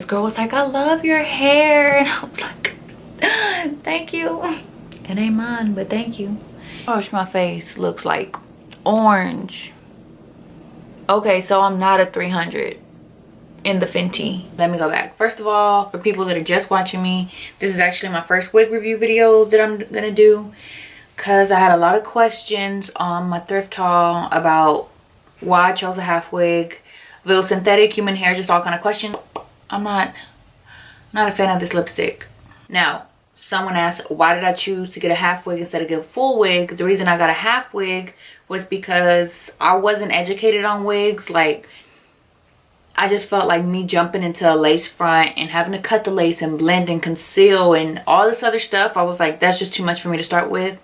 girl was like, I love your hair. And I was like, thank you. It ain't mine, but thank you. Gosh, my face looks like orange. Okay, so I'm not a 300 in the Fenty. Let me go back. First of all, for people that are just watching me, this is actually my first wig review video that I'm gonna do, because I had a lot of questions on my thrift haul about why I chose a half wig, if it was synthetic, human hair, just all kind of questions. I'm not a fan of this lipstick. Now, someone asked, why did I choose to get a half wig instead of get a full wig? The reason I got a half wig was because I wasn't educated on wigs. Like, I just felt like me jumping into a lace front and having to cut the lace and blend and conceal and all this other stuff, I was like, that's just too much for me to start with.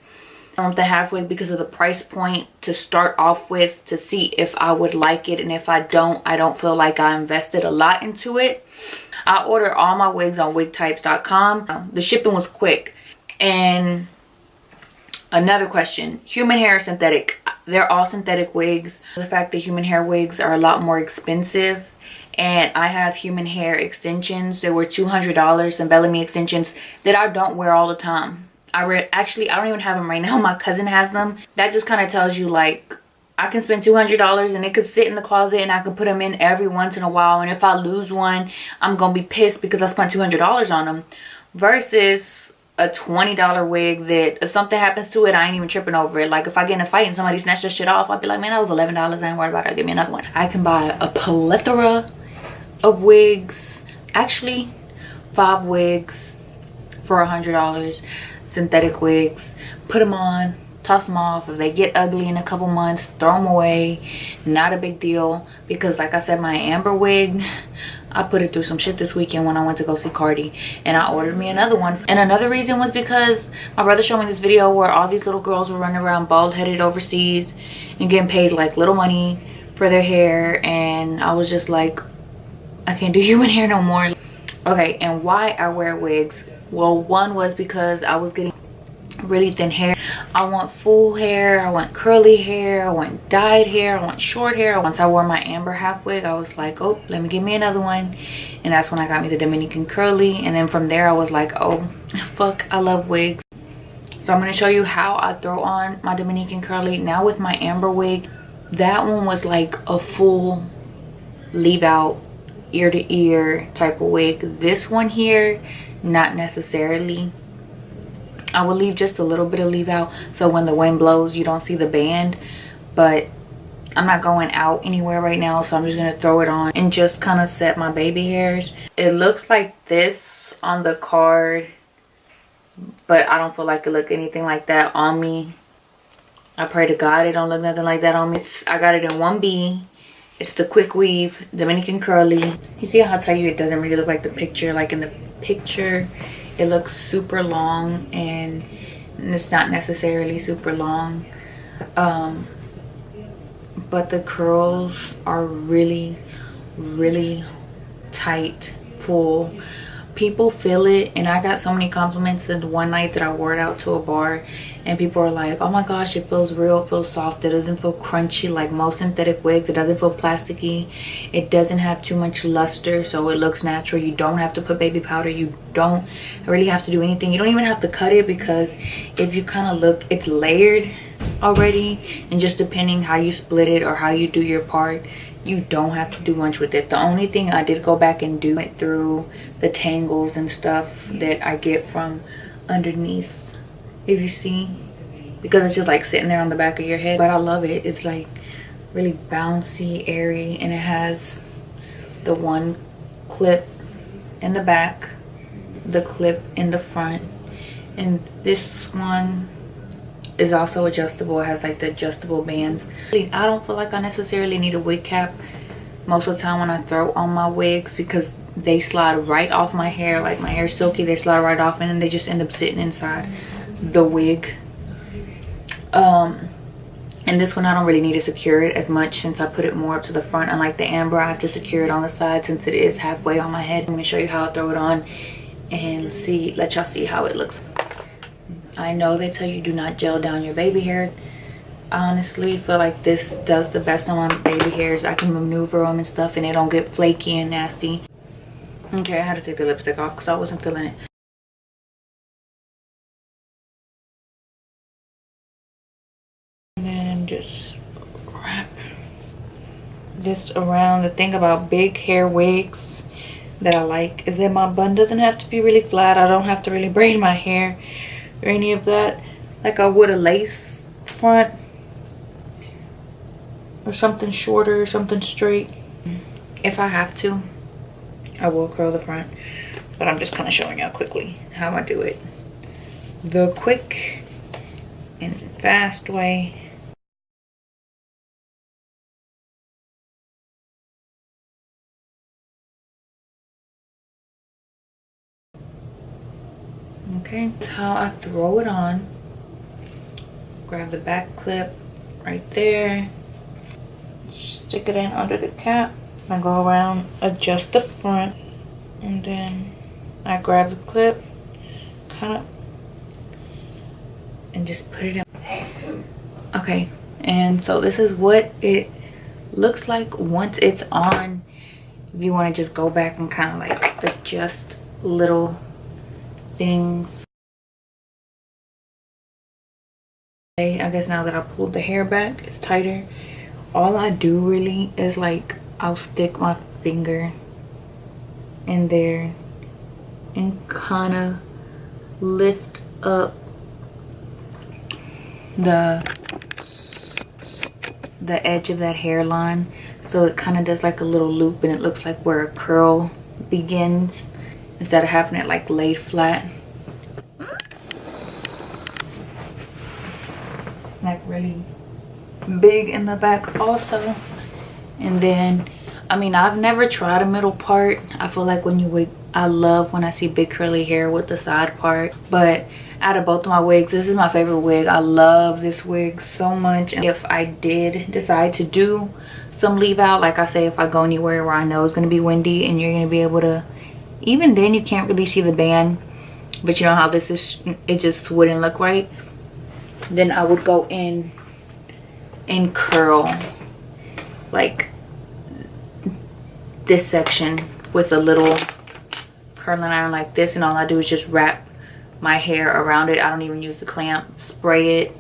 I want the half wig because of the price point to start off with, to see if I would like it, and if I don't feel like I invested a lot into it. I ordered all my wigs on wigtypes.com. The shipping was quick. And another question, human hair or synthetic? They're all synthetic wigs. The fact that human hair wigs are a lot more expensive, and I have human hair extensions that were $200, and Bellamy extensions that I don't wear all the time. Actually, I don't even have them right now. My cousin has them. That just kind of tells you, like, I can spend $200 and it could sit in the closet and I can put them in every once in a while, and if I lose one, I'm gonna be pissed because I spent $200 on them, versus a $20 wig that if something happens to it, I ain't even tripping over it. Like, if I get in a fight and somebody snatch that shit off, I'll be like, man, that was $11. I ain't worried about it. Give me another one. I can buy a plethora of wigs, actually 5 wigs for $100. Synthetic wigs, put them on, toss them off. If they get ugly in a couple months, throw them away. Not a big deal, because like I said, my amber wig, I put it through some shit this weekend when I went to go see Cardi, and I ordered me another one. And another reason was because my brother showed me this video where all these little girls were running around bald-headed overseas and getting paid like little money for their hair, and I was just like, I can't do human hair no more. Okay, and why I wear wigs? Well, one was because I was getting really thin hair. I want full hair, I want curly hair, I want dyed hair, I want short hair. Once I wore my amber half wig, I was like, oh, let me get me another one. And that's when I got me the Dominican curly. And then from there I was like, oh fuck, I love wigs. So I'm going to show you how I throw on my Dominican curly. Now with my amber wig, that one was like a full leave out, ear to ear type of wig. This one here, not necessarily. I will leave just a little bit of leave out, so when the wind blows you don't see the band, but I'm not going out anywhere right now, so I'm just going to throw it on and just kind of set my baby hairs. It looks like this on the card, but I don't feel like it look anything like that on me. I pray to God it don't look nothing like that on me. I got it in 1B. It's the quick weave Dominican curly. You see how I tell you it doesn't really look like the picture? Like in the picture it looks super long, and it's not necessarily super long. But the curls are really tight, full. People feel it, and I got so many compliments the one night that I wore it out to a bar, and people are like, oh my gosh, it feels real, it feels soft, it doesn't feel crunchy like most synthetic wigs, it doesn't feel plasticky, it doesn't have too much luster, so it looks natural. You don't have to put baby powder, you don't really have to do anything, you don't even have to cut it, because if you kind of look, it's layered already, and just depending how you split it or how you do your part, you don't have to do much with it. The only thing I did go back and do it through the tangles and stuff that I get from underneath, if you see, because it's just like sitting there on the back of your head. But I love it. It's like really bouncy, airy, and it has the one clip in the back, the clip in the front, and this one is also adjustable. It has like the adjustable bands. I don't feel like I necessarily need a wig cap most of the time when I throw on my wigs, because they slide right off my hair. Like, my hair is silky, they slide right off, and then they just end up sitting inside the wig. And this one I don't really need to secure it as much, since I put it more up to the front. Unlike the amber, I have to secure it on the side since it is halfway on my head. I'm going to show you how I throw it on and let y'all see how it looks. I know they tell you do not gel down your baby hairs. I honestly feel like this does the best on my baby hairs. I can maneuver them and stuff, and they don't get flaky and nasty. Okay, I had to take the lipstick off because I wasn't feeling it. And then just wrap this around. The thing about big hair wigs that I like is that my bun doesn't have to be really flat. I don't have to really braid my hair or any of that like I would a lace front or something shorter or something straight. If I have to, I will curl the front, but I'm just kind of showing y'all quickly how I do it the quick and fast way. Okay, that's how I throw it on. Grab the back clip right there, stick it in under the cap. I go around, adjust the front, and then I grab the clip, kind of, and just put it in. Okay, and so this is what it looks like once it's on. If you want to just go back and kind of like adjust little things. I guess now that I pulled the hair back, it's tighter. All I do really is like I'll stick my finger in there and kind of lift up the edge of that hairline, so it kind of does like a little loop and it looks like where a curl begins instead of having it like laid flat. Like really big in the back also. And then I mean, I've never tried a middle part. I feel like when you wig, I love when I see big curly hair with the side part. But out of both of my wigs, this is my favorite wig. I love this wig so much. And if I did decide to do some leave out, like I say, if I go anywhere where I know it's going to be windy and you're going to be able to, even then you can't really see the band, but you know how this is, it just wouldn't look right, then I would go in and curl like this section with a little curling iron like this, and all I do is just wrap my hair around it. I don't even use the clamp. Spray it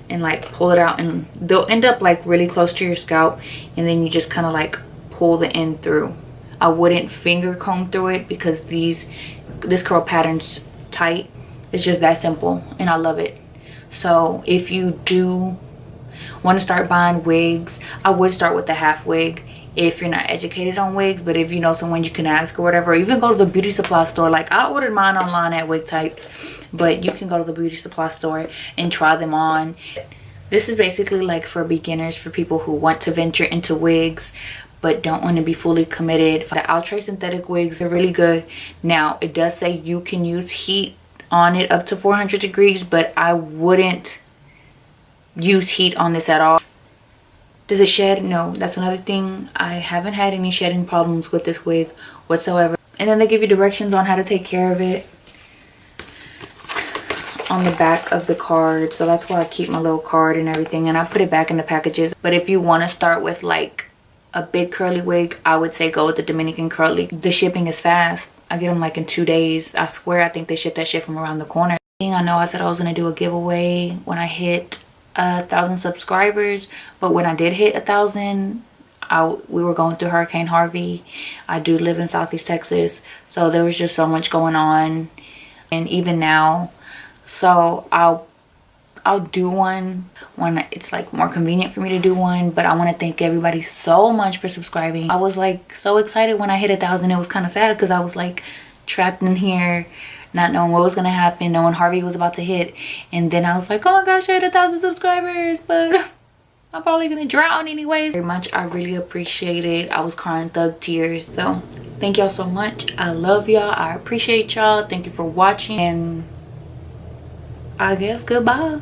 and like pull it out, and they'll end up like really close to your scalp, and then you just kind of like pull the end through. I wouldn't finger comb through it because this curl pattern's tight. It's just that simple and I love it. So if you do want to start buying wigs, I would start with the half wig if you're not educated on wigs. But if you know someone you can ask or whatever, even go to the beauty supply store. Like I ordered mine online at Wig Types, but you can go to the beauty supply store and try them on. This is basically like for beginners, for people who want to venture into wigs but don't want to be fully committed. The Outre synthetic wigs are really good. Now it does say you can use heat on it up to 400 degrees, but I wouldn't use heat on this at all. Does it shed? No, that's another thing. I haven't had any shedding problems with this wig whatsoever. And then they give you directions on how to take care of it on the back of the card. So that's why I keep my little card and everything, and I put it back in the packages. But if you want to start with like a big curly wig, I would say go with the Dominican curly. The shipping is fast. I get them like in 2 days. I swear, I think they ship that shit from around the corner. I know I said I was gonna do a giveaway when I hit 1,000 subscribers, but when I did hit 1,000, we were going through Hurricane Harvey. I do live in Southeast Texas, so there was just so much going on, and even now. So I'll do one when it's like more convenient for me to do one. But I want to thank everybody so much for subscribing. I was like so excited when I hit 1,000. It was kind of sad because I was like trapped in here, not knowing what was gonna happen, knowing Harvey was about to hit, and then I was like, oh my gosh, I hit 1,000 subscribers, but I'm probably gonna drown anyways. Very much, I really appreciate it. I was crying thug tears. So thank y'all so much. I love y'all. I appreciate y'all. Thank you for watching, and I guess goodbye.